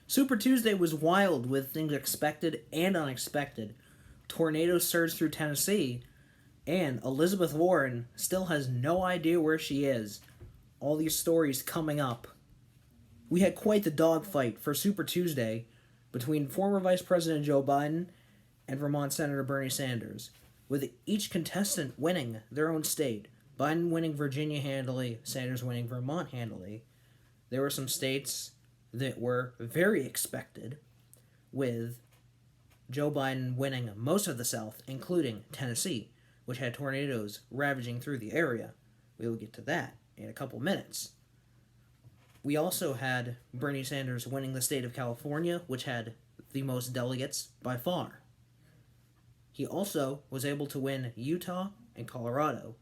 Super Tuesday was wild with things expected and unexpected. Tornadoes surged through Tennessee, and Elizabeth Warren still has no idea where she is. All these stories coming up. We had quite the dogfight for Super Tuesday between former Vice President Joe Biden and Vermont Senator Bernie Sanders, with each contestant winning their own state. Biden winning Virginia handily, Sanders winning Vermont handily. There were some states that were very expected, with Joe Biden winning most of the South, including Tennessee, which had tornadoes ravaging through the area. We will get to that in a couple minutes. We also had Bernie Sanders winning the state of California, which had the most delegates by far. He also was able to win Utah and Colorado.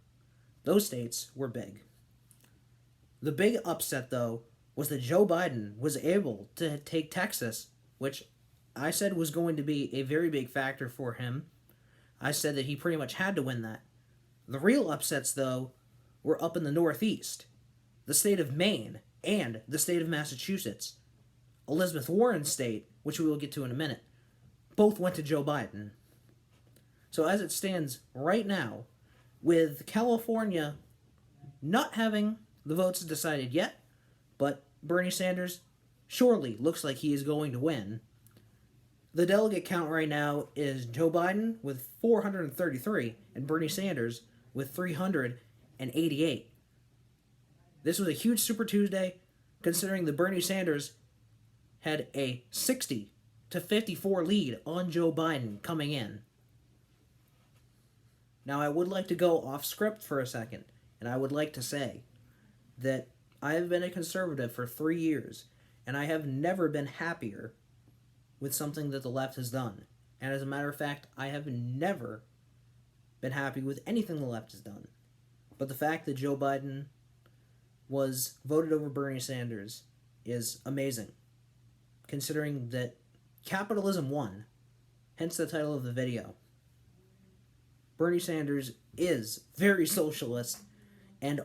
Those states were big. The big upset, though, was that Joe Biden was able to take Texas, which I said was going to be a very big factor for him. I said that he pretty much had to win that. The real upsets, though, were up in the Northeast, the state of Maine, and the state of Massachusetts. Elizabeth Warren's state, which we will get to in a minute, both went to Joe Biden. So as it stands right now, with California not having the votes decided yet, but Bernie Sanders surely looks like he is going to win. The delegate count right now is Joe Biden with 433 and Bernie Sanders with 388. This was a huge Super Tuesday, considering that Bernie Sanders had a 60 to 54 lead on Joe Biden coming in. Now, I would like to go off script for a second, and I would like to say that I have been a conservative for 3 years, and I have never been happier with something that the left has done. And as a matter of fact, I have never been happy with anything the left has done. But the fact that Joe Biden was voted over Bernie Sanders is amazing, considering that capitalism won, hence the title of the video. Bernie Sanders is very socialist and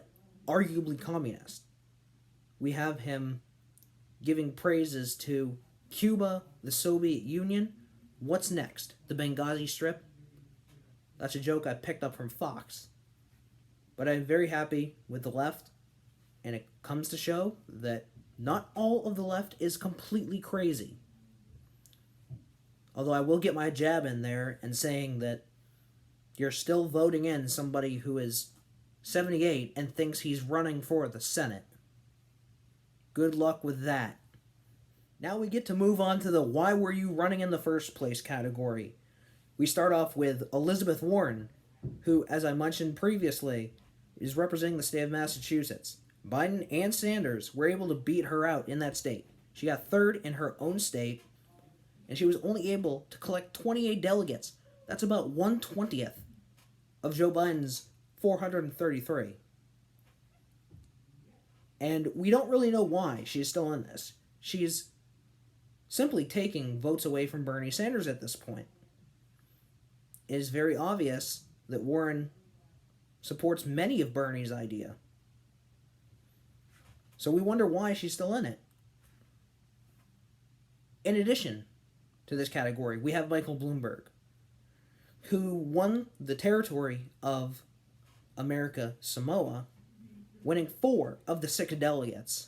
arguably communist. We have him giving praises to Cuba, the Soviet Union. What's next? The Benghazi Strip? That's a joke I picked up from Fox. But I'm very happy with the left, and it comes to show that not all of the left is completely crazy. Although I will get my jab in there and saying that you're still voting in somebody who is 78 and thinks he's running for the Senate. Good luck with that. Now we get to move on to the why were you running in the first place category. We start off with Elizabeth Warren, who, as I mentioned previously, is representing the state of Massachusetts. Biden and Sanders were able to beat her out in that state. She got third in her own state, and she was only able to collect 28 delegates. That's about 1/20th of Joe Biden's 433. And we don't really know why she's still in this. She's simply taking votes away from Bernie Sanders at this point. It is very obvious that Warren supports many of Bernie's idea. So we wonder why she's still in it. In addition to this category, we have Michael Bloomberg, who won the territory of America Samoa, winning 4 of the 6 delegates.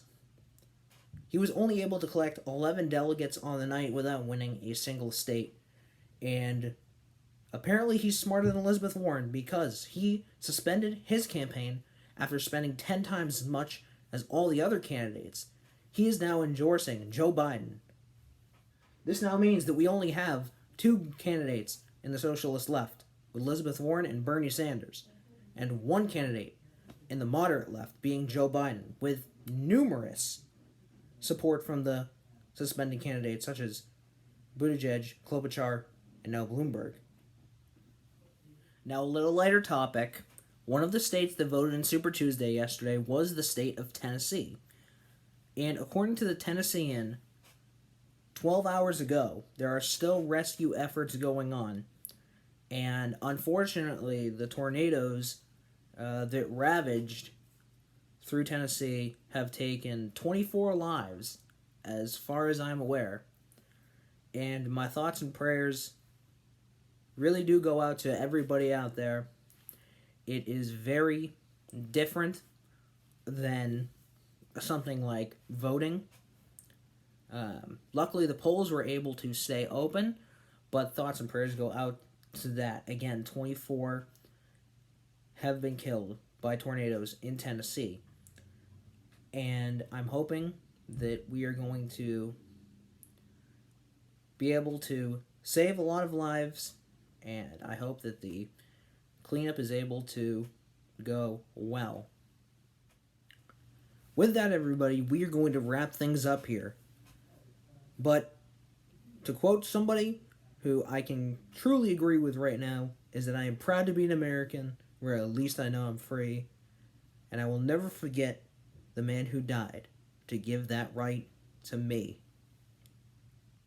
He was only able to collect 11 delegates on the night without winning a single state. And apparently he's smarter than Elizabeth Warren, because he suspended his campaign after spending 10 times as much as all the other candidates. He is now endorsing Joe Biden. This now means that we only have 2 candidates in the socialist left, with Elizabeth Warren and Bernie Sanders, and 1 candidate in the moderate left, being Joe Biden, with numerous support from the suspended candidates such as Buttigieg, Klobuchar, and now Bloomberg. Now, a little lighter topic. One of the states that voted in Super Tuesday yesterday was the state of Tennessee. And according to the Tennessean, 12 hours ago, there are still rescue efforts going on. And unfortunately, the tornadoes that ravaged through Tennessee have taken 24 lives as far as I'm aware. And my thoughts and prayers really do go out to everybody out there. It is very different than something like voting. Luckily, the polls were able to stay open, but thoughts and prayers go out to that. Again, 24 have been killed by tornadoes in Tennessee. And I'm hoping that we are going to be able to save a lot of lives, and I hope that the cleanup is able to go well. With that, everybody, we are going to wrap things up here. But to quote somebody who I can truly agree with right now, is that I am proud to be an American, where at least I know I'm free, and I will never forget the man who died to give that right to me.